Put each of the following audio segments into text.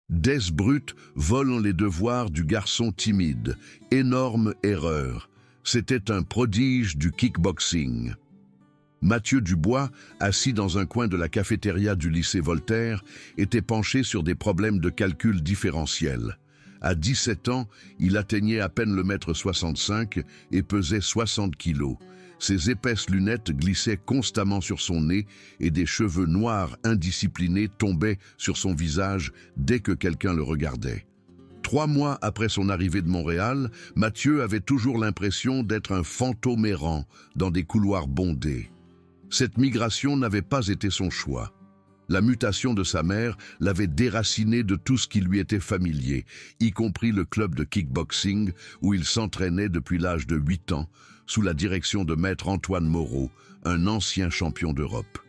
Des Brut vole les devoirs du garçon timide. Énorme erreur. C'était un prodige du kickboxing. Mathieu Dubois, assis dans un coin de la cafétéria du lycée Voltaire, était penché sur des problèmes de calcul différentiel. À 17 ans, il atteignait à peine le mètre 65 et pesait 60 kilos. Ses épaisses lunettes glissaient constamment sur son nez et des cheveux noirs indisciplinés tombaient sur son visage dès que quelqu'un le regardait. 3 mois après son arrivée de Montréal, Mathieu avait toujours l'impression d'être un fantôme errant dans des couloirs bondés. Cette migration n'avait pas été son choix. La mutation de sa mère l'avait déraciné de tout ce qui lui était familier, y compris le club de kickboxing où il s'entraînait depuis l'âge de 8 ans, sous la direction de maître Antoine Moreau, un ancien champion d'Europe.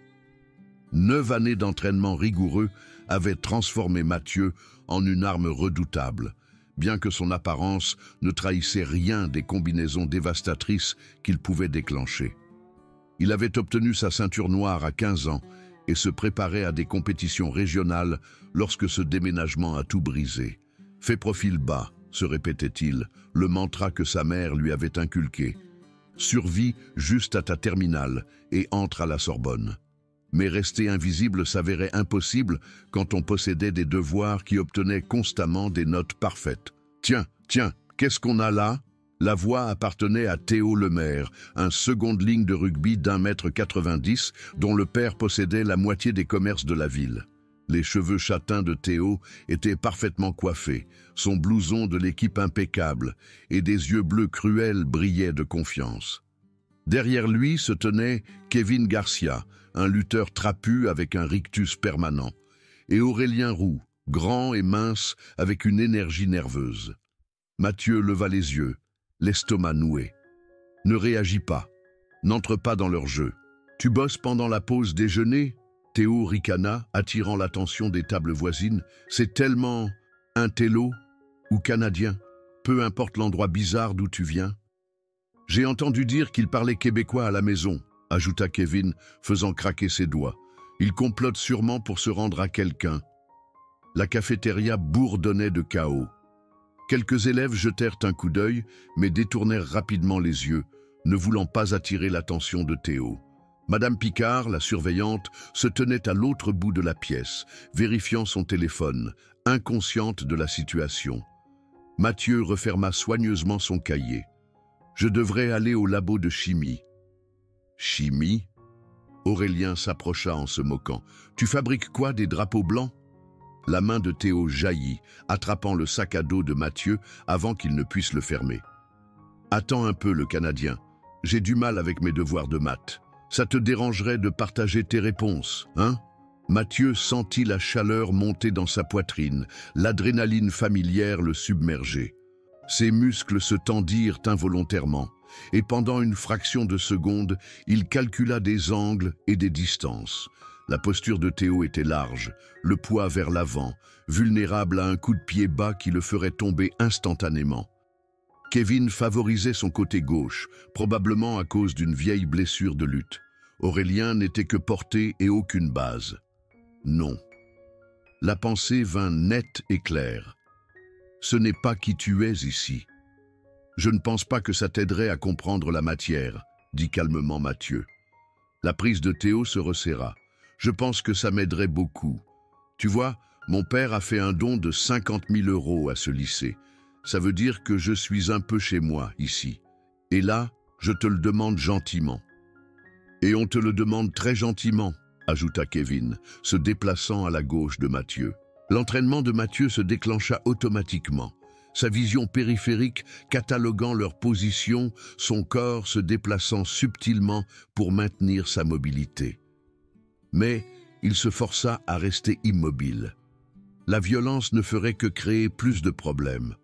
9 années d'entraînement rigoureux avaient transformé Mathieu en une arme redoutable, bien que son apparence ne trahissait rien des combinaisons dévastatrices qu'il pouvait déclencher. Il avait obtenu sa ceinture noire à 15 ans et se préparait à des compétitions régionales lorsque ce déménagement a tout brisé. « Fais profil bas », se répétait-il, le mantra que sa mère lui avait inculqué. « Survis juste à ta terminale et entre à la Sorbonne ». Mais rester invisible s'avérait impossible quand on possédait des devoirs qui obtenaient constamment des notes parfaites. « Tiens, qu'est-ce qu'on a là ?» La voix appartenait à Théo Lemaire, un seconde ligne de rugby d'1,90 m dont le père possédait la moitié des commerces de la ville. Les cheveux châtains de Théo étaient parfaitement coiffés, son blouson de l'équipe impeccable, et des yeux bleus cruels brillaient de confiance. Derrière lui se tenait Kevin Garcia, un lutteur trapu avec un rictus permanent, et Aurélien Roux, grand et mince avec une énergie nerveuse. Mathieu leva les yeux, l'estomac noué. « Ne réagis pas, n'entre pas dans leur jeu. Tu bosses pendant la pause déjeuner ?» Théo ricana, attirant l'attention des tables voisines. « C'est tellement intello ou canadien, peu importe l'endroit bizarre d'où tu viens. » « J'ai entendu dire qu'il parlait québécois à la maison, » ajouta Kevin, faisant craquer ses doigts. « Il complote sûrement pour se rendre à quelqu'un. » La cafétéria bourdonnait de chaos. Quelques élèves jetèrent un coup d'œil, mais détournèrent rapidement les yeux, ne voulant pas attirer l'attention de Théo. Madame Picard, la surveillante, se tenait à l'autre bout de la pièce, vérifiant son téléphone, inconsciente de la situation. Mathieu referma soigneusement son cahier. « Je devrais aller au labo de chimie. »« Chimie ?» Aurélien s'approcha en se moquant. « Tu fabriques quoi, des drapeaux blancs ?» La main de Théo jaillit, attrapant le sac à dos de Mathieu avant qu'il ne puisse le fermer. « Attends un peu, le Canadien. J'ai du mal avec mes devoirs de maths. Ça te dérangerait de partager tes réponses, hein ?» Mathieu sentit la chaleur monter dans sa poitrine, l'adrénaline familière le submerger. Ses muscles se tendirent involontairement, et pendant une fraction de seconde, il calcula des angles et des distances. La posture de Théo était large, le poids vers l'avant, vulnérable à un coup de pied bas qui le ferait tomber instantanément. Kevin favorisait son côté gauche, probablement à cause d'une vieille blessure de lutte. Aurélien n'était que portée et aucune base. Non. La pensée vint nette et claire. Ce n'est pas qui tu es ici. Je ne pense pas que ça t'aiderait à comprendre la matière, dit calmement Mathieu. La prise de Théo se resserra. Je pense que ça m'aiderait beaucoup. Tu vois, mon père a fait un don de 50 000 € à ce lycée. Ça veut dire que je suis un peu chez moi, ici. Et là, je te le demande gentiment. Et on te le demande très gentiment, ajouta Kevin, se déplaçant à la gauche de Mathieu. L'entraînement de Mathieu se déclencha automatiquement. Sa vision périphérique cataloguant leur position, son corps se déplaçant subtilement pour maintenir sa mobilité. Mais il se força à rester immobile. La violence ne ferait que créer plus de problèmes.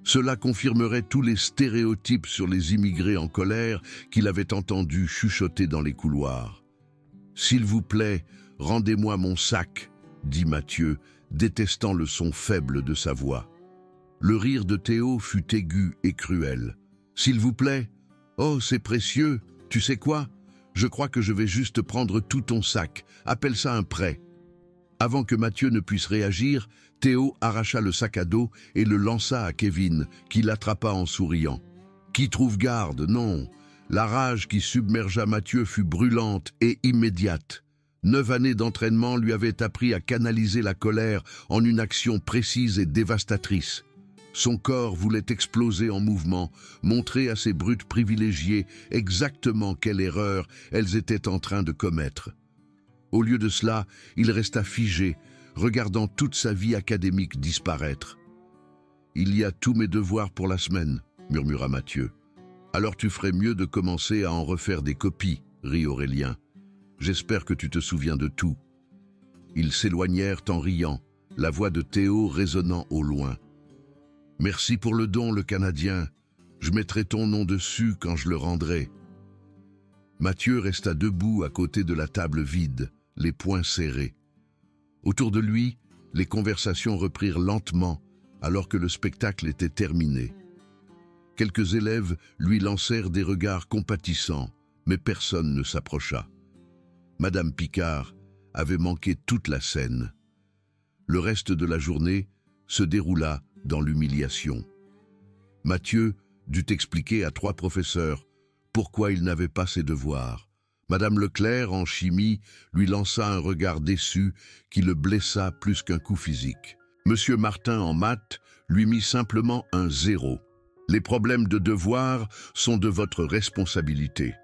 Cela confirmerait tous les stéréotypes sur les immigrés en colère qu'il avait entendu chuchoter dans les couloirs. « S'il vous plaît, rendez-moi mon sac », dit Mathieu, détestant le son faible de sa voix. Le rire de Théo fut aigu et cruel. « S'il vous plaît ? Oh, c'est précieux. Tu sais quoi ? Je crois que je vais juste prendre tout ton sac. Appelle ça un prêt. » Avant que Mathieu ne puisse réagir, Théo arracha le sac à dos et le lança à Kevin, qui l'attrapa en souriant. Qui trouve garde, non. La rage qui submergea Mathieu fut brûlante et immédiate. 9 années d'entraînement lui avaient appris à canaliser la colère en une action précise et dévastatrice. Son corps voulait exploser en mouvement, montrer à ses brutes privilégiées exactement quelle erreur elles étaient en train de commettre. Au lieu de cela, il resta figé, regardant toute sa vie académique disparaître. « Il y a tous mes devoirs pour la semaine », murmura Mathieu. « Alors tu ferais mieux de commencer à en refaire des copies, » rit Aurélien. « J'espère que tu te souviens de tout. » Ils s'éloignèrent en riant, la voix de Théo résonnant au loin. « Merci pour le don, le Canadien. Je mettrai ton nom dessus quand je le rendrai. » Mathieu resta debout à côté de la table vide, les poings serrés. Autour de lui, les conversations reprirent lentement, alors que le spectacle était terminé. Quelques élèves lui lancèrent des regards compatissants, mais personne ne s'approcha. Madame Picard avait manqué toute la scène. Le reste de la journée se déroula dans l'humiliation. Mathieu dut expliquer à 3 professeurs pourquoi il n'avait pas ses devoirs. Madame Leclerc, en chimie, lui lança un regard déçu qui le blessa plus qu'un coup physique. Monsieur Martin, en maths, lui mit simplement un 0. « Les problèmes de devoir sont de votre responsabilité »,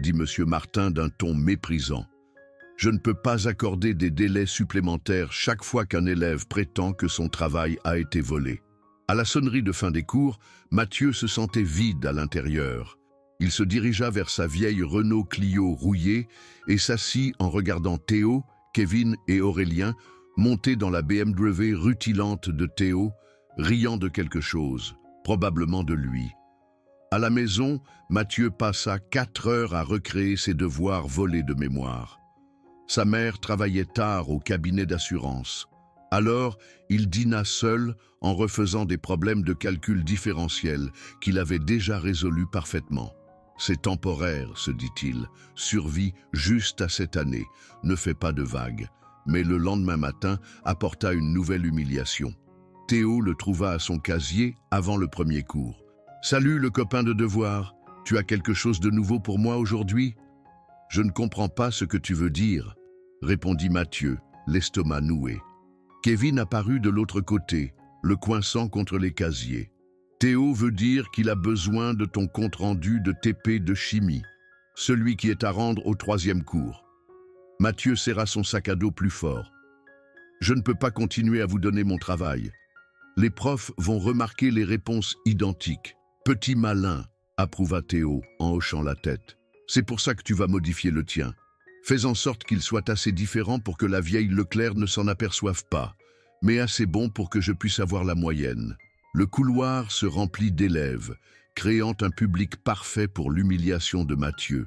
dit Monsieur Martin d'un ton méprisant. « Je ne peux pas accorder des délais supplémentaires chaque fois qu'un élève prétend que son travail a été volé. » À la sonnerie de fin des cours, Mathieu se sentait vide à l'intérieur. Il se dirigea vers sa vieille Renault Clio rouillée et s'assit en regardant Théo, Kevin et Aurélien monter dans la BMW rutilante de Théo, riant de quelque chose, probablement de lui. À la maison, Mathieu passa 4 heures à recréer ses devoirs volés de mémoire. Sa mère travaillait tard au cabinet d'assurance. Alors, il dîna seul en refaisant des problèmes de calcul différentiel qu'il avait déjà résolus parfaitement. « C'est temporaire, se dit-il, survit juste à cette année, ne fais pas de vagues. » Mais le lendemain matin apporta une nouvelle humiliation. Théo le trouva à son casier avant le premier cours. « Salut le copain de devoir, tu as quelque chose de nouveau pour moi aujourd'hui ?»« Je ne comprends pas ce que tu veux dire, » répondit Mathieu, l'estomac noué. Kevin apparut de l'autre côté, le coinçant contre les casiers. Théo veut dire qu'il a besoin de ton compte-rendu de TP de chimie, celui qui est à rendre au 3e cours. Mathieu serra son sac à dos plus fort. Je ne peux pas continuer à vous donner mon travail. Les profs vont remarquer les réponses identiques. Petit malin, approuva Théo en hochant la tête. C'est pour ça que tu vas modifier le tien. Fais en sorte qu'il soit assez différent pour que la vieille Leclerc ne s'en aperçoive pas, mais assez bon pour que je puisse avoir la moyenne. Le couloir se remplit d'élèves, créant un public parfait pour l'humiliation de Mathieu.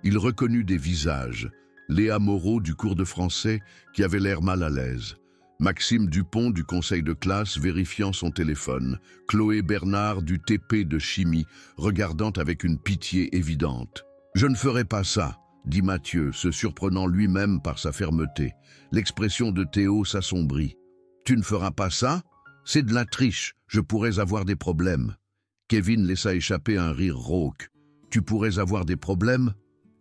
Il reconnut des visages. Léa Moreau du cours de français qui avait l'air mal à l'aise. Maxime Dupont du conseil de classe vérifiant son téléphone. Chloé Bernard du TP de chimie regardant avec une pitié évidente. « Je ne ferai pas ça », dit Mathieu, se surprenant lui-même par sa fermeté. L'expression de Théo s'assombrit. « Tu ne feras pas ça ? C'est de la triche, je pourrais avoir des problèmes. » Kevin laissa échapper un rire rauque. « Tu pourrais avoir des problèmes ?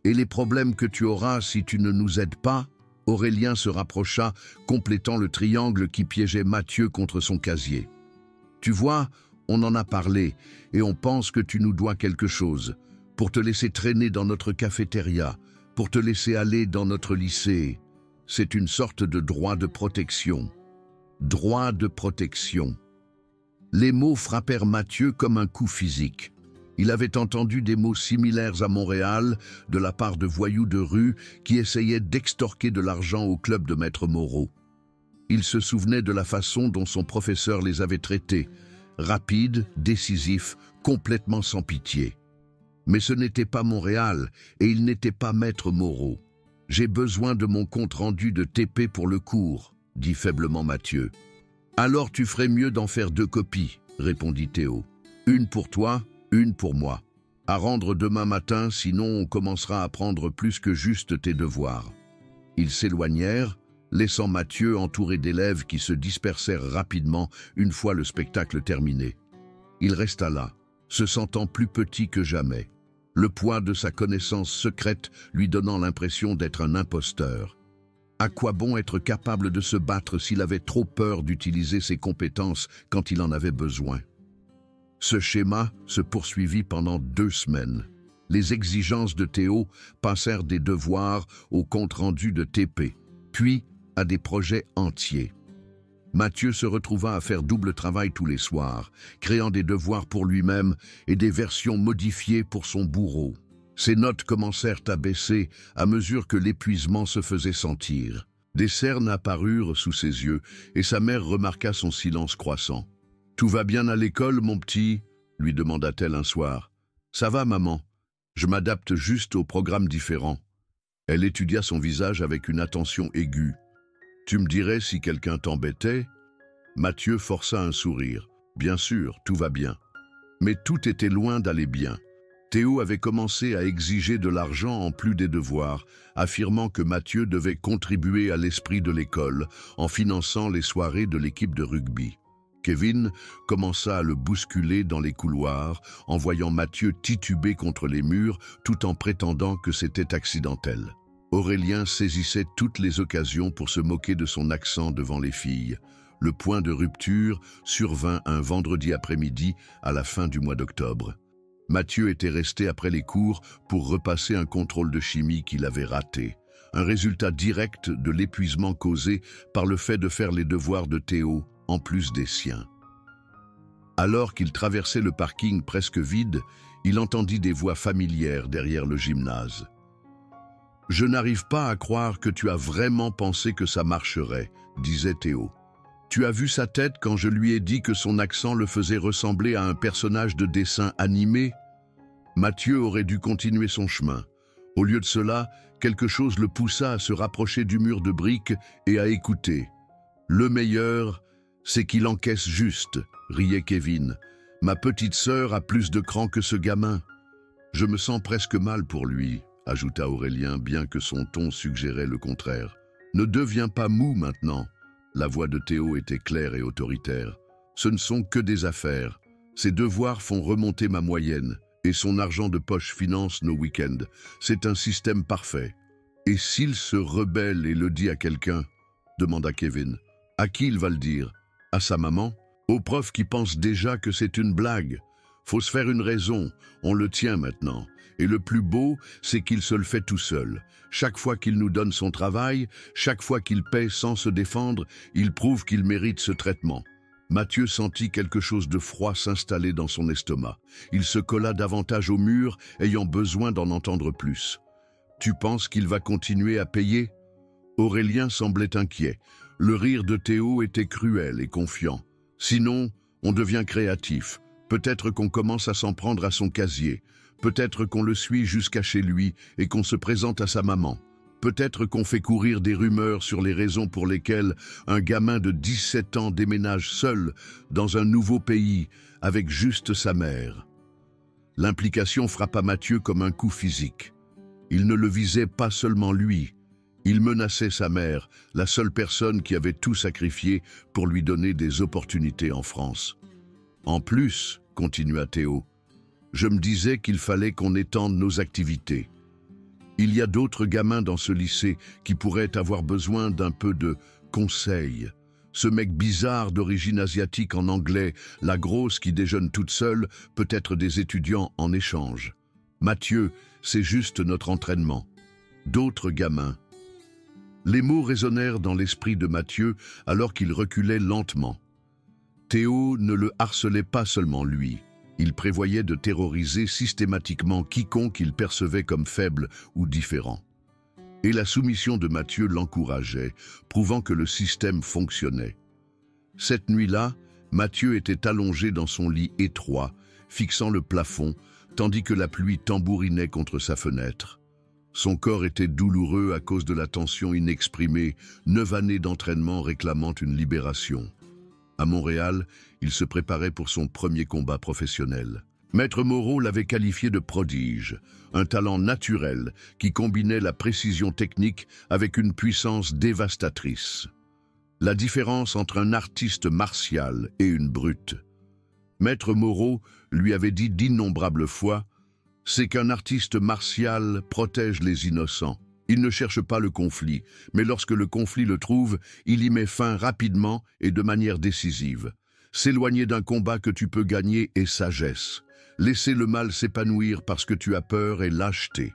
Et les problèmes que tu auras si tu ne nous aides pas ?» Aurélien se rapprocha, complétant le triangle qui piégeait Mathieu contre son casier. « Tu vois, on en a parlé, et on pense que tu nous dois quelque chose, pour te laisser traîner dans notre cafétéria, pour te laisser aller dans notre lycée. C'est une sorte de droit de protection. » Droit de protection. Les mots frappèrent Mathieu comme un coup physique. Il avait entendu des mots similaires à Montréal de la part de voyous de rue qui essayaient d'extorquer de l'argent au club de Maître Moreau. Il se souvenait de la façon dont son professeur les avait traités, rapide, décisif, complètement sans pitié. Mais ce n'était pas Montréal et il n'était pas Maître Moreau. « J'ai besoin de mon compte-rendu de TP pour le cours », dit faiblement Mathieu. « Alors tu ferais mieux d'en faire 2 copies, répondit Théo. Une pour toi, une pour moi. À rendre demain matin, sinon on commencera à prendre plus que juste tes devoirs. » Ils s'éloignèrent, laissant Mathieu entouré d'élèves qui se dispersèrent rapidement une fois le spectacle terminé. Il resta là, se sentant plus petit que jamais, le poids de sa connaissance secrète lui donnant l'impression d'être un imposteur. À quoi bon être capable de se battre s'il avait trop peur d'utiliser ses compétences quand il en avait besoin? Ce schéma se poursuivit pendant 2 semaines. Les exigences de Théo passèrent des devoirs au compte-rendu de TP, puis à des projets entiers. Mathieu se retrouva à faire double travail tous les soirs, créant des devoirs pour lui-même et des versions modifiées pour son bourreau. Ses notes commencèrent à baisser à mesure que l'épuisement se faisait sentir. Des cernes apparurent sous ses yeux et sa mère remarqua son silence croissant. « Tout va bien à l'école, mon petit ?» lui demanda-t-elle un soir. « Ça va, maman. Je m'adapte juste aux programmes différents. » Elle étudia son visage avec une attention aiguë. « Tu me dirais si quelqu'un t'embêtait ?» Mathieu força un sourire. « Bien sûr, tout va bien. » Mais tout était loin d'aller bien. Théo avait commencé à exiger de l'argent en plus des devoirs, affirmant que Mathieu devait contribuer à l'esprit de l'école en finançant les soirées de l'équipe de rugby. Kevin commença à le bousculer dans les couloirs en voyant Mathieu tituber contre les murs tout en prétendant que c'était accidentel. Aurélien saisissait toutes les occasions pour se moquer de son accent devant les filles. Le point de rupture survint un vendredi après-midi à la fin du mois d'octobre. Mathieu était resté après les cours pour repasser un contrôle de chimie qu'il avait raté. Un résultat direct de l'épuisement causé par le fait de faire les devoirs de Théo en plus des siens. Alors qu'il traversait le parking presque vide, il entendit des voix familières derrière le gymnase. « Je n'arrive pas à croire que tu as vraiment pensé que ça marcherait, » disait Théo. « Tu as vu sa tête quand je lui ai dit que son accent le faisait ressembler à un personnage de dessin animé ?» Mathieu aurait dû continuer son chemin. Au lieu de cela, quelque chose le poussa à se rapprocher du mur de briques et à écouter. « Le meilleur, c'est qu'il encaisse juste, » riait Kevin. « Ma petite sœur a plus de cran que ce gamin. » « Je me sens presque mal pour lui, » ajouta Aurélien, bien que son ton suggérait le contraire. « Ne deviens pas mou maintenant. » La voix de Théo était claire et autoritaire. « Ce ne sont que des affaires. Ses devoirs font remonter ma moyenne, et son argent de poche finance nos week-ends. C'est un système parfait. » « Et s'il se rebelle et le dit à quelqu'un ?» demanda Kevin. « À qui il va le dire? À sa maman? Au prof qui pense déjà que c'est une blague? Faut se faire une raison, on le tient maintenant. Et le plus beau, c'est qu'il se le fait tout seul. Chaque fois qu'il nous donne son travail, chaque fois qu'il paie sans se défendre, il prouve qu'il mérite ce traitement. » Mathieu sentit quelque chose de froid s'installer dans son estomac. Il se colla davantage au mur, ayant besoin d'en entendre plus. « Tu penses qu'il va continuer à payer ?» Aurélien semblait inquiet. Le rire de Théo était cruel et confiant. « Sinon, on devient créatif. Peut-être qu'on commence à s'en prendre à son casier. Peut-être qu'on le suit jusqu'à chez lui et qu'on se présente à sa maman. Peut-être qu'on fait courir des rumeurs sur les raisons pour lesquelles un gamin de 17 ans déménage seul dans un nouveau pays avec juste sa mère. » L'implication frappa Mathieu comme un coup physique. Il ne le visait pas seulement lui. Il menaçait sa mère, la seule personne qui avait tout sacrifié pour lui donner des opportunités en France. « En plus, » continua Théo, « je me disais qu'il fallait qu'on étende nos activités. Il y a d'autres gamins dans ce lycée qui pourraient avoir besoin d'un peu de conseils. Ce mec bizarre d'origine asiatique en anglais, la grosse qui déjeune toute seule, peut être des étudiants en échange. Mathieu, c'est juste notre entraînement. D'autres gamins. » Les mots résonnèrent dans l'esprit de Mathieu alors qu'il reculait lentement. Théo ne le harcelait pas seulement lui. Il prévoyait de terroriser systématiquement quiconque il percevait comme faible ou différent. Et la soumission de Mathieu l'encourageait, prouvant que le système fonctionnait. Cette nuit-là, Mathieu était allongé dans son lit étroit, fixant le plafond, tandis que la pluie tambourinait contre sa fenêtre. Son corps était douloureux à cause de la tension inexprimée, 9 années d'entraînement réclamant une libération. À Montréal, il se préparait pour son premier combat professionnel. Maître Moreau l'avait qualifié de prodige, un talent naturel qui combinait la précision technique avec une puissance dévastatrice. La différence entre un artiste martial et une brute. Maître Moreau lui avait dit d'innombrables fois, c'est qu'un artiste martial protège les innocents. Il ne cherche pas le conflit, mais lorsque le conflit le trouve, il y met fin rapidement et de manière décisive. S'éloigner d'un combat que tu peux gagner est sagesse. Laisser le mal s'épanouir parce que tu as peur est lâcheté.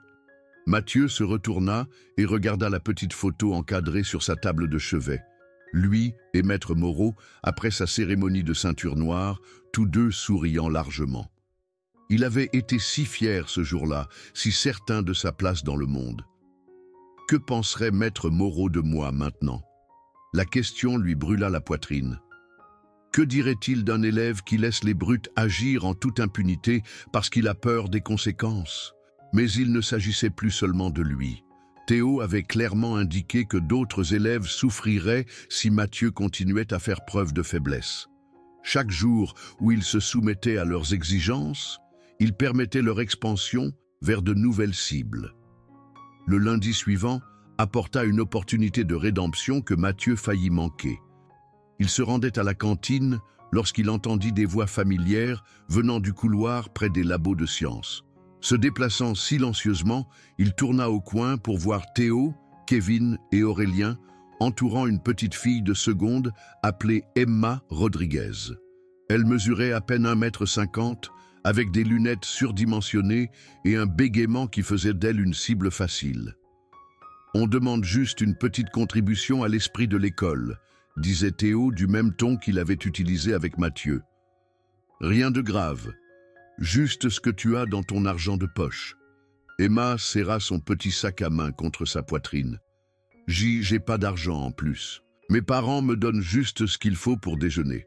Mathieu se retourna et regarda la petite photo encadrée sur sa table de chevet. Lui et Maître Moreau, après sa cérémonie de ceinture noire, tous deux souriant largement. Il avait été si fier ce jour-là, si certain de sa place dans le monde. Que penserait Maître Moreau de moi maintenant? La question lui brûla la poitrine. Que dirait-il d'un élève qui laisse les brutes agir en toute impunité parce qu'il a peur des conséquences? Mais il ne s'agissait plus seulement de lui. Théo avait clairement indiqué que d'autres élèves souffriraient si Mathieu continuait à faire preuve de faiblesse. Chaque jour où il se soumettait à leurs exigences, il permettait leur expansion vers de nouvelles cibles. Le lundi suivant apporta une opportunité de rédemption que Mathieu faillit manquer. Il se rendait à la cantine lorsqu'il entendit des voix familières venant du couloir près des labos de sciences. Se déplaçant silencieusement, il tourna au coin pour voir Théo, Kevin et Aurélien entourant une petite fille de seconde appelée Emma Rodriguez. Elle mesurait à peine 1,50 m, avec des lunettes surdimensionnées et un bégaiement qui faisait d'elle une cible facile. « On demande juste une petite contribution à l'esprit de l'école », disait Théo du même ton qu'il avait utilisé avec Mathieu. « Rien de grave, juste ce que tu as dans ton argent de poche. » Emma serra son petit sac à main contre sa poitrine. « J'ai pas d'argent en plus. Mes parents me donnent juste ce qu'il faut pour déjeuner. »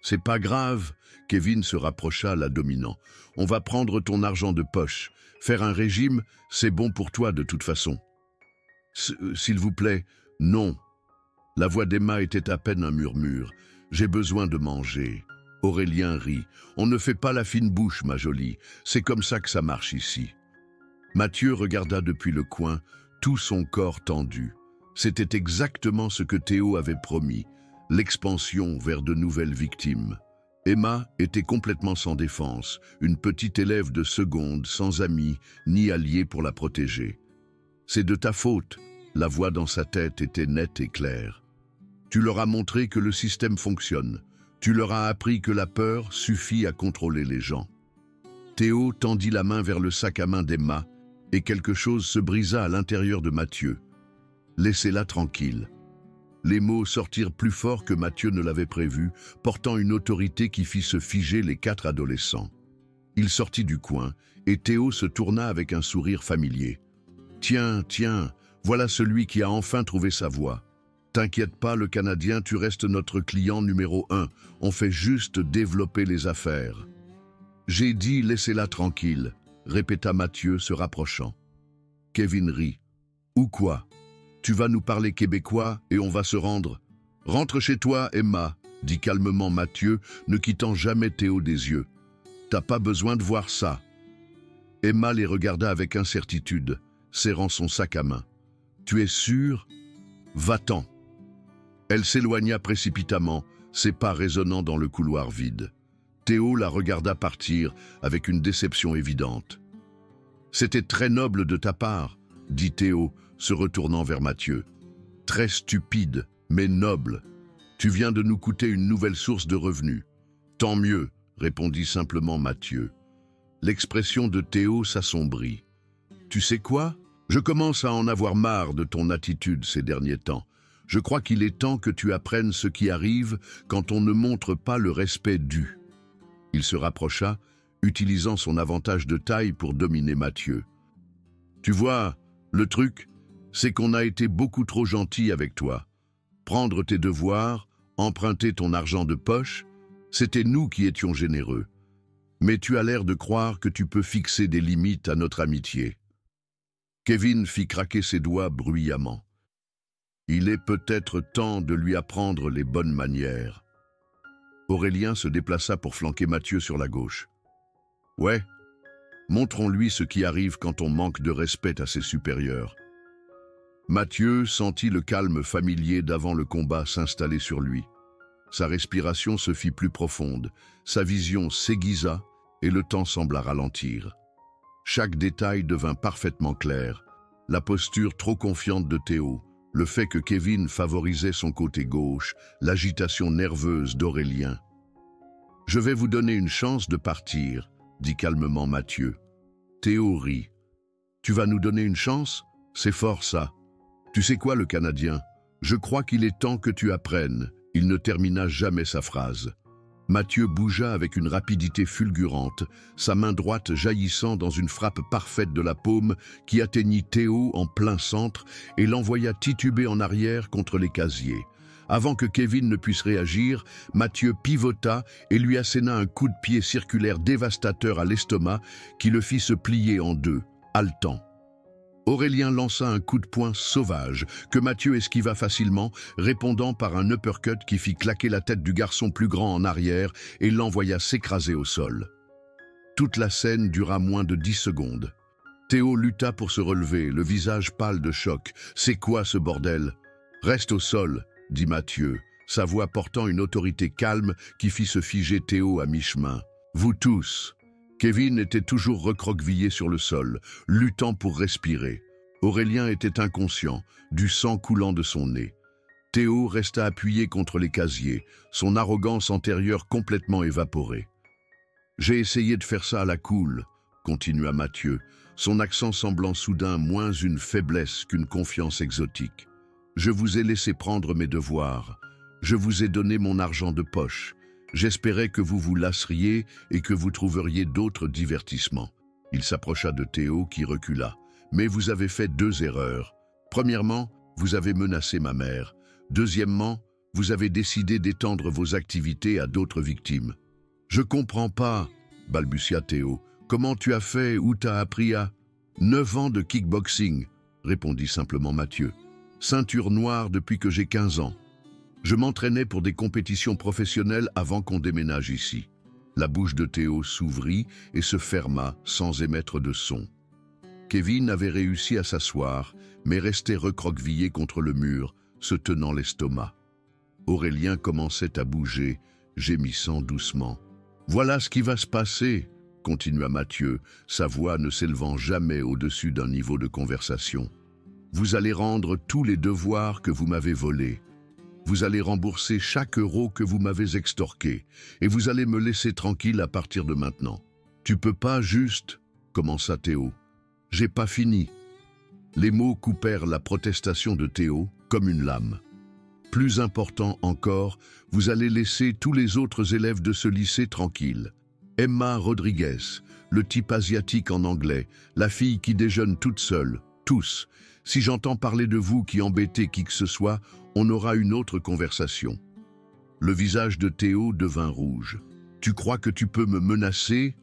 « C'est pas grave, » Kevin se rapprocha, la dominant. « On va prendre ton argent de poche. Faire un régime, c'est bon pour toi de toute façon. »« S'il vous plaît, non. » La voix d'Emma était à peine un murmure. « J'ai besoin de manger. » Aurélien rit. « On ne fait pas la fine bouche, ma jolie. C'est comme ça que ça marche ici. » Mathieu regarda depuis le coin, tout son corps tendu. C'était exactement ce que Théo avait promis. L'expansion vers de nouvelles victimes. Emma était complètement sans défense, une petite élève de seconde, sans amis, ni alliés pour la protéger. « C'est de ta faute », la voix dans sa tête était nette et claire. « Tu leur as montré que le système fonctionne. Tu leur as appris que la peur suffit à contrôler les gens. » Théo tendit la main vers le sac à main d'Emma, et quelque chose se brisa à l'intérieur de Mathieu. « Laissez-la tranquille. » Les mots sortirent plus fort que Mathieu ne l'avait prévu, portant une autorité qui fit se figer les 4 adolescents. Il sortit du coin, et Théo se tourna avec un sourire familier. « Tiens, tiens, voilà celui qui a enfin trouvé sa voie. T'inquiète pas, le Canadien, tu restes notre client numéro 1. On fait juste développer les affaires. »« J'ai dit laissez-la tranquille », répéta Mathieu se rapprochant. Kevin rit. « Ou quoi ? Tu vas nous parler québécois et on va se rendre. »« Rentre chez toi, Emma, » dit calmement Mathieu, ne quittant jamais Théo des yeux. « T'as pas besoin de voir ça. » Emma les regarda avec incertitude, serrant son sac à main. « Tu es sûr ? Va-t'en. » Elle s'éloigna précipitamment, ses pas résonnant dans le couloir vide. Théo la regarda partir avec une déception évidente. « C'était très noble de ta part, » dit Théo, se retournant vers Mathieu. « Très stupide, mais noble. Tu viens de nous coûter une nouvelle source de revenus. »« Tant mieux, » répondit simplement Mathieu. L'expression de Théo s'assombrit. « Tu sais quoi ? Je commence à en avoir marre de ton attitude ces derniers temps. Je crois qu'il est temps que tu apprennes ce qui arrive quand on ne montre pas le respect dû. » Il se rapprocha, utilisant son avantage de taille pour dominer Mathieu. « Tu vois, le truc, c'est qu'on a été beaucoup trop gentil avec toi. Prendre tes devoirs, emprunter ton argent de poche, c'était nous qui étions généreux. Mais tu as l'air de croire que tu peux fixer des limites à notre amitié. » Kevin fit craquer ses doigts bruyamment. Il est peut-être temps de lui apprendre les bonnes manières. Aurélien se déplaça pour flanquer Mathieu sur la gauche. Ouais, montrons-lui ce qui arrive quand on manque de respect à ses supérieurs. Mathieu sentit le calme familier d'avant le combat s'installer sur lui. Sa respiration se fit plus profonde, sa vision s'aiguisa et le temps sembla ralentir. Chaque détail devint parfaitement clair. La posture trop confiante de Théo, le fait que Kevin favorisait son côté gauche, l'agitation nerveuse d'Aurélien. « Je vais vous donner une chance de partir », dit calmement Mathieu. Théo rit. « Tu vas nous donner une chance? C'est fort ça. Tu sais quoi, le Canadien? Je crois qu'il est temps que tu apprennes. » Il ne termina jamais sa phrase. Mathieu bougea avec une rapidité fulgurante, sa main droite jaillissant dans une frappe parfaite de la paume qui atteignit Théo en plein centre et l'envoya tituber en arrière contre les casiers. Avant que Kevin ne puisse réagir, Mathieu pivota et lui asséna un coup de pied circulaire dévastateur à l'estomac qui le fit se plier en deux, haletant. Aurélien lança un coup de poing sauvage que Mathieu esquiva facilement, répondant par un uppercut qui fit claquer la tête du garçon plus grand en arrière et l'envoya s'écraser au sol. Toute la scène dura moins de 10 secondes. Théo lutta pour se relever, le visage pâle de choc. « C'est quoi ce bordel ?»« Reste au sol », dit Mathieu, sa voix portant une autorité calme qui fit se figer Théo à mi-chemin. « Vous tous !» Kevin était toujours recroquevillé sur le sol, luttant pour respirer. Aurélien était inconscient, du sang coulant de son nez. Théo resta appuyé contre les casiers, son arrogance antérieure complètement évaporée. « J'ai essayé de faire ça à la cool », continua Mathieu, son accent semblant soudain moins une faiblesse qu'une confiance exotique. « Je vous ai laissé prendre mes devoirs. Je vous ai donné mon argent de poche. J'espérais que vous vous lasseriez et que vous trouveriez d'autres divertissements. » Il s'approcha de Théo qui recula. « Mais vous avez fait 2 erreurs. Premièrement, vous avez menacé ma mère. Deuxièmement, vous avez décidé d'étendre vos activités à d'autres victimes. »« Je comprends pas, » balbutia Théo. « Comment tu as fait, où t'as appris à... » « 9 ans de kickboxing, » répondit simplement Mathieu. « Ceinture noire depuis que j'ai 15 ans. Je m'entraînais pour des compétitions professionnelles avant qu'on déménage ici. » La bouche de Théo s'ouvrit et se ferma sans émettre de son. Kevin avait réussi à s'asseoir, mais restait recroquevillé contre le mur, se tenant l'estomac. Aurélien commençait à bouger, gémissant doucement. « Voilà ce qui va se passer », continua Mathieu, sa voix ne s'élevant jamais au-dessus d'un niveau de conversation. « Vous allez rendre tous les devoirs que vous m'avez volés. Vous allez rembourser chaque euro que vous m'avez extorqué, et vous allez me laisser tranquille à partir de maintenant. »« Tu peux pas juste... » commença Théo. « J'ai pas fini. » Les mots coupèrent la protestation de Théo comme une lame. « Plus important encore, vous allez laisser tous les autres élèves de ce lycée tranquilles. Emma Rodriguez, le type asiatique en anglais, la fille qui déjeune toute seule, tous. Si j'entends parler de vous qui embêtez qui que ce soit, on aura une autre conversation. » Le visage de Théo devint rouge. « Tu crois que tu peux me menacer?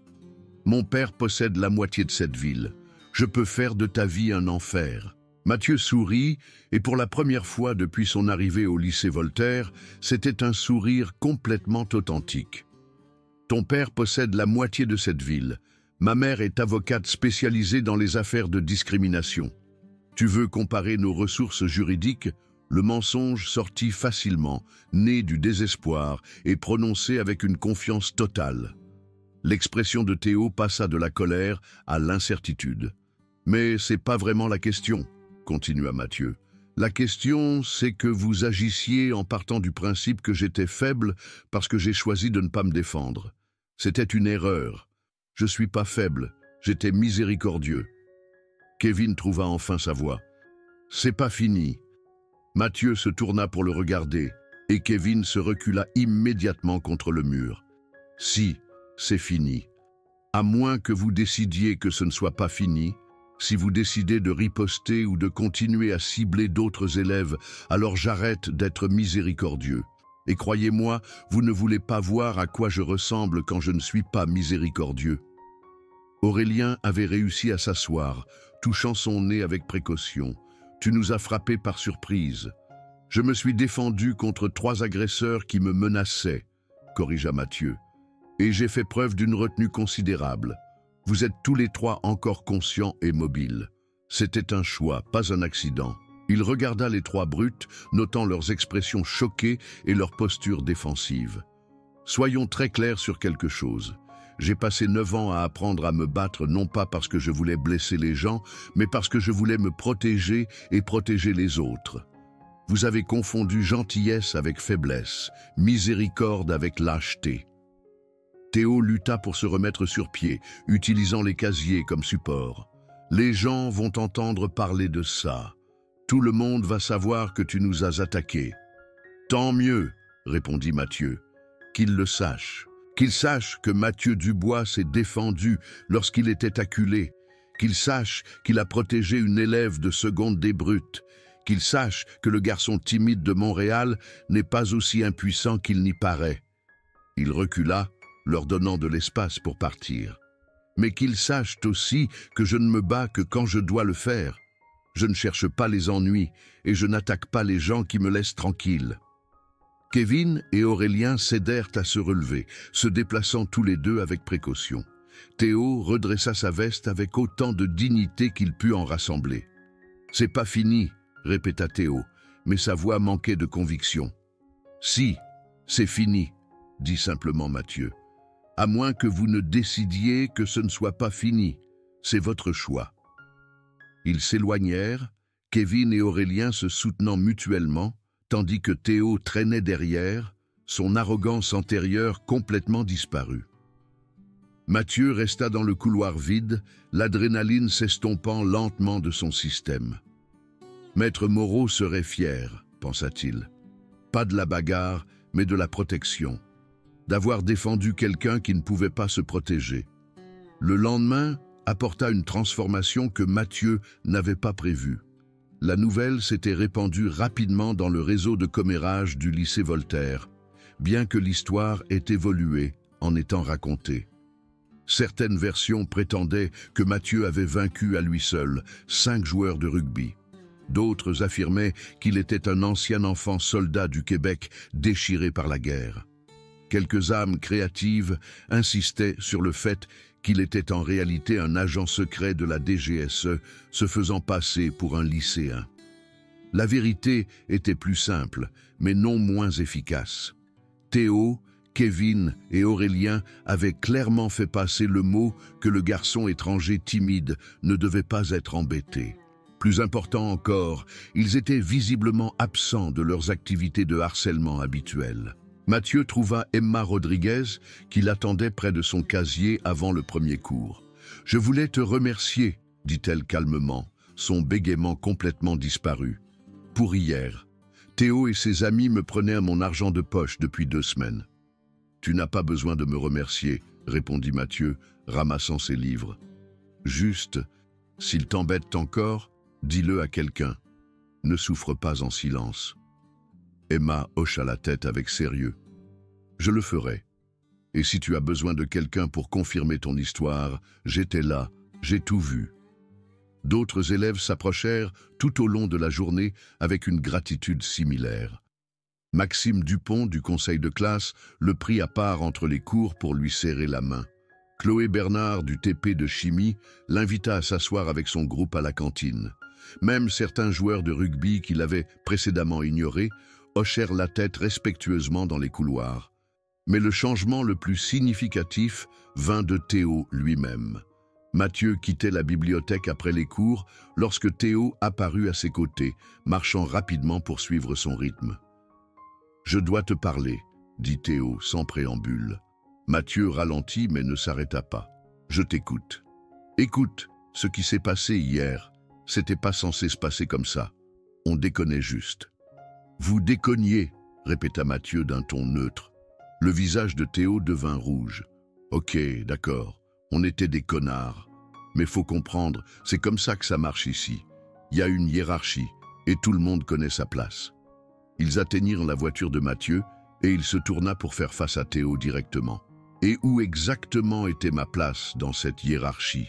Mon père possède la moitié de cette ville. Je peux faire de ta vie un enfer. » Mathieu sourit, et pour la première fois depuis son arrivée au lycée Voltaire, c'était un sourire complètement authentique. « Ton père possède la moitié de cette ville. Ma mère est avocate spécialisée dans les affaires de discrimination. Tu veux comparer nos ressources juridiques ?» Le mensonge sortit facilement, né du désespoir et prononcé avec une confiance totale. L'expression de Théo passa de la colère à l'incertitude. « Mais c'est pas vraiment la question, » continua Mathieu. « La question, c'est que vous agissiez en partant du principe que j'étais faible parce que j'ai choisi de ne pas me défendre. C'était une erreur. Je suis pas faible, j'étais miséricordieux. » Kevin trouva enfin sa voix. « C'est pas fini. » Mathieu se tourna pour le regarder, et Kevin se recula immédiatement contre le mur. « Si, c'est fini. À moins que vous décidiez que ce ne soit pas fini, si vous décidez de riposter ou de continuer à cibler d'autres élèves, alors j'arrête d'être miséricordieux. Et croyez-moi, vous ne voulez pas voir à quoi je ressemble quand je ne suis pas miséricordieux. » Aurélien avait réussi à s'asseoir, touchant son nez avec précaution. « Tu nous as frappés par surprise. Je me suis défendu contre 3 agresseurs qui me menaçaient, » corrigea Mathieu. Et j'ai fait preuve d'une retenue considérable. Vous êtes tous les trois encore conscients et mobiles. C'était un choix, pas un accident. Il regarda les trois brutes, notant leurs expressions choquées et leur posture défensive. Soyons très clairs sur quelque chose. J'ai passé 9 ans à apprendre à me battre non pas parce que je voulais blesser les gens, mais parce que je voulais me protéger et protéger les autres. Vous avez confondu gentillesse avec faiblesse, miséricorde avec lâcheté. Théo lutta pour se remettre sur pied, utilisant les casiers comme support. Les gens vont entendre parler de ça. Tout le monde va savoir que tu nous as attaqués. Tant mieux, répondit Mathieu. Qu'il le sache. Qu'il sache que Mathieu Dubois s'est défendu lorsqu'il était acculé. Qu'il sache qu'il a protégé une élève de seconde des brutes. Qu'il sache que le garçon timide de Montréal n'est pas aussi impuissant qu'il n'y paraît. Il recula, leur donnant de l'espace pour partir. Mais qu'ils sachent aussi que je ne me bats que quand je dois le faire. Je ne cherche pas les ennuis et je n'attaque pas les gens qui me laissent tranquille. Kevin et Aurélien s'aidèrent à se relever, se déplaçant tous les deux avec précaution. Théo redressa sa veste avec autant de dignité qu'il put en rassembler. « C'est pas fini », répéta Théo, mais sa voix manquait de conviction. « Si, c'est fini », dit simplement Mathieu. « À moins que vous ne décidiez que ce ne soit pas fini. C'est votre choix. » Ils s'éloignèrent, Kevin et Aurélien se soutenant mutuellement, tandis que Théo traînait derrière, son arrogance antérieure complètement disparue. Mathieu resta dans le couloir vide, l'adrénaline s'estompant lentement de son système. Maître Moreau serait fier, pensa-t-il. Pas de la bagarre, mais de la protection. D'avoir défendu quelqu'un qui ne pouvait pas se protéger. Le lendemain apporta une transformation que Mathieu n'avait pas prévue. La nouvelle s'était répandue rapidement dans le réseau de commérage du lycée Voltaire, bien que l'histoire ait évolué en étant racontée. Certaines versions prétendaient que Mathieu avait vaincu à lui seul 5 joueurs de rugby. D'autres affirmaient qu'il était un ancien enfant soldat du Québec déchiré par la guerre. Quelques âmes créatives insistaient sur le fait qu'il était en réalité un agent secret de la DGSE se faisant passer pour un lycéen. La vérité était plus simple, mais non moins efficace. Théo, Kevin et Aurélien avaient clairement fait passer le mot que le garçon étranger timide ne devait pas être embêté. Plus important encore, ils étaient visiblement absents de leurs activités de harcèlement habituelles. Mathieu trouva Emma Rodriguez qui l'attendait près de son casier avant le premier cours. « Je voulais te remercier », dit-elle calmement, son bégaiement complètement disparu. « Pour hier. Théo et ses amis me prenaient mon argent de poche depuis 2 semaines. »« Tu n'as pas besoin de me remercier », répondit Mathieu, ramassant ses livres. « Juste, s'il t'embête encore, dis-le à quelqu'un. Ne souffre pas en silence. » Emma hocha la tête avec sérieux. « Je le ferai. Et si tu as besoin de quelqu'un pour confirmer ton histoire, j'étais là, j'ai tout vu. » D'autres élèves s'approchèrent tout au long de la journée avec une gratitude similaire. Maxime Dupont du conseil de classe le prit à part entre les cours pour lui serrer la main. Chloé Bernard du TP de chimie l'invita à s'asseoir avec son groupe à la cantine. Même certains joueurs de rugby qui l'avaient précédemment ignoré hochèrent la tête respectueusement dans les couloirs. Mais le changement le plus significatif vint de Théo lui-même. Mathieu quittait la bibliothèque après les cours lorsque Théo apparut à ses côtés, marchant rapidement pour suivre son rythme. « Je dois te parler », dit Théo sans préambule. Mathieu ralentit mais ne s'arrêta pas. « Je t'écoute. »« Écoute, ce qui s'est passé hier, c'était pas censé se passer comme ça. On déconnait juste. »« Vous déconniez », répéta Mathieu d'un ton neutre. Le visage de Théo devint rouge. « Ok, d'accord, on était des connards. Mais faut comprendre, c'est comme ça que ça marche ici. Il y a une hiérarchie, et tout le monde connaît sa place. » Ils atteignirent la voiture de Mathieu, et il se tourna pour faire face à Théo directement. « Et où exactement était ma place dans cette hiérarchie ?»«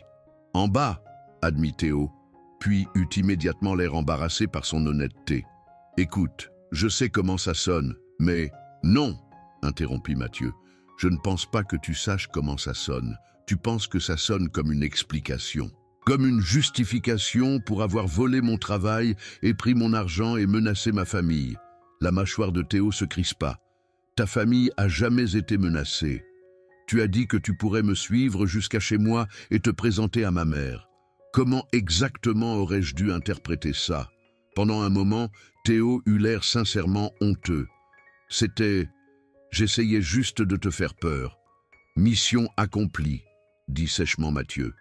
En bas, » admit Théo, puis eut immédiatement l'air embarrassé par son honnêteté. « Écoute, je sais comment ça sonne, mais... » « Non !» interrompit Mathieu. « Je ne pense pas que tu saches comment ça sonne. Tu penses que ça sonne comme une explication. Comme une justification pour avoir volé mon travail et pris mon argent et menacé ma famille. La mâchoire de Théo se crispa. Ta famille a jamais été menacée. Tu as dit que tu pourrais me suivre jusqu'à chez moi et te présenter à ma mère. Comment exactement aurais-je dû interpréter ça? Pendant un moment, Théo eut l'air sincèrement honteux. C'était... J'essayais juste de te faire peur. Mission accomplie, dit sèchement Mathieu.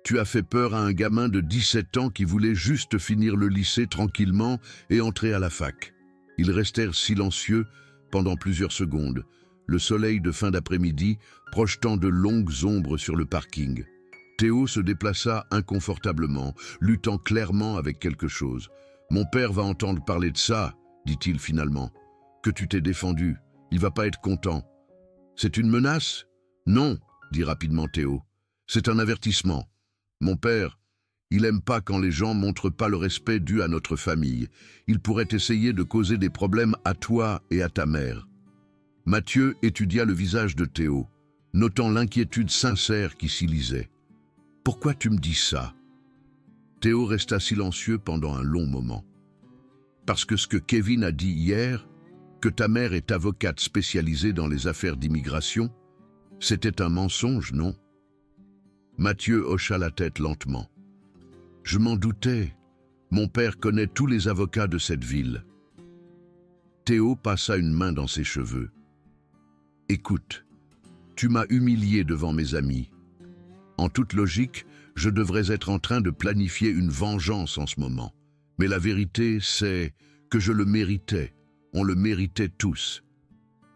Tu as fait peur à un gamin de 17 ans qui voulait juste finir le lycée tranquillement et entrer à la fac. Ils restèrent silencieux pendant plusieurs secondes, le soleil de fin d'après-midi projetant de longues ombres sur le parking. Théo se déplaça inconfortablement, luttant clairement avec quelque chose. « Mon père va entendre parler de ça, dit-il finalement. Que tu t'es défendu, il va pas être content. »« C'est une menace ?»« Non, dit rapidement Théo. C'est un avertissement. Mon père, il aime pas quand les gens montrent pas le respect dû à notre famille. Il pourrait essayer de causer des problèmes à toi et à ta mère. » Mathieu étudia le visage de Théo, notant l'inquiétude sincère qui s'y lisait. « Pourquoi tu me dis ça ?» Théo resta silencieux pendant un long moment. « Parce que ce que Kevin a dit hier, que ta mère est avocate spécialisée dans les affaires d'immigration, c'était un mensonge, non ?» Mathieu hocha la tête lentement. « Je m'en doutais. Mon père connaît tous les avocats de cette ville. » Théo passa une main dans ses cheveux. « Écoute, tu m'as humilié devant mes amis. En toute logique, je devrais être en train de planifier une vengeance en ce moment. Mais la vérité, c'est que je le méritais. On le méritait tous. »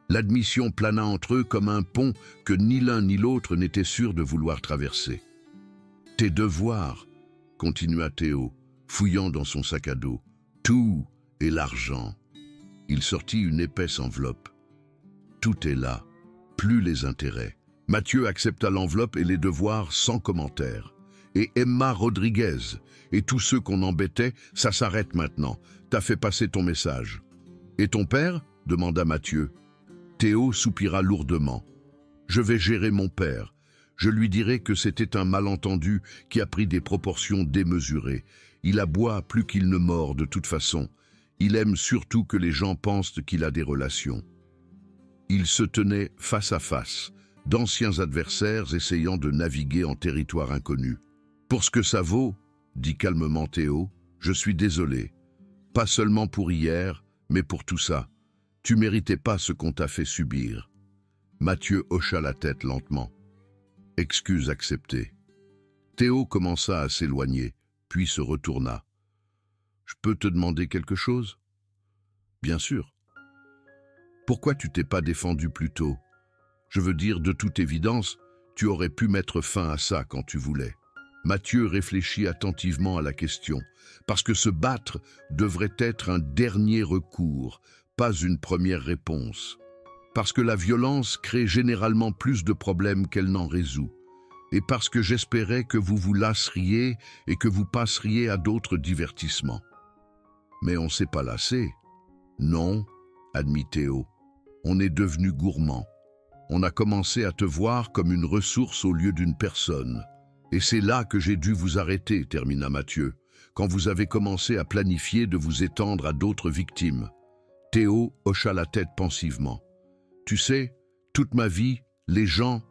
L'admission plana entre eux comme un pont que ni l'un ni l'autre n'était sûr de vouloir traverser. « Tes devoirs, » continua Théo, fouillant dans son sac à dos. « Tout et l'argent. » Il sortit une épaisse enveloppe. « Tout est là, plus les intérêts. » Mathieu accepta l'enveloppe et les devoirs sans commentaire. « Et Emma Rodriguez, et tous ceux qu'on embêtait, ça s'arrête maintenant. T'as fait passer ton message. »« Et ton père ?» demanda Mathieu. Théo soupira lourdement. « Je vais gérer mon père. Je lui dirai que c'était un malentendu qui a pris des proportions démesurées. Il aboie plus qu'il ne mord de toute façon. Il aime surtout que les gens pensent qu'il a des relations. » Ils se tenaient face à face, d'anciens adversaires essayant de naviguer en territoire inconnu. « Pour ce que ça vaut, » dit calmement Théo, « je suis désolé. Pas seulement pour hier, mais pour tout ça. Tu méritais pas ce qu'on t'a fait subir. » Mathieu hocha la tête lentement. « Excuse acceptée. » Théo commença à s'éloigner, puis se retourna. « Je peux te demander quelque chose ?»« Bien sûr. »« Pourquoi tu t'es pas défendu plus tôt? Je veux dire, de toute évidence, tu aurais pu mettre fin à ça quand tu voulais. » Mathieu réfléchit attentivement à la question, parce que se battre devrait être un dernier recours, pas une première réponse. Parce que la violence crée généralement plus de problèmes qu'elle n'en résout. Et parce que j'espérais que vous vous lasseriez et que vous passeriez à d'autres divertissements. Mais on s'est pas lassé. Non, admit Théo. On est devenu gourmand. On a commencé à te voir comme une ressource au lieu d'une personne. Et c'est là que j'ai dû vous arrêter, termina Mathieu, quand vous avez commencé à planifier de vous étendre à d'autres victimes. Théo hocha la tête pensivement. Tu sais, toute ma vie, les gens,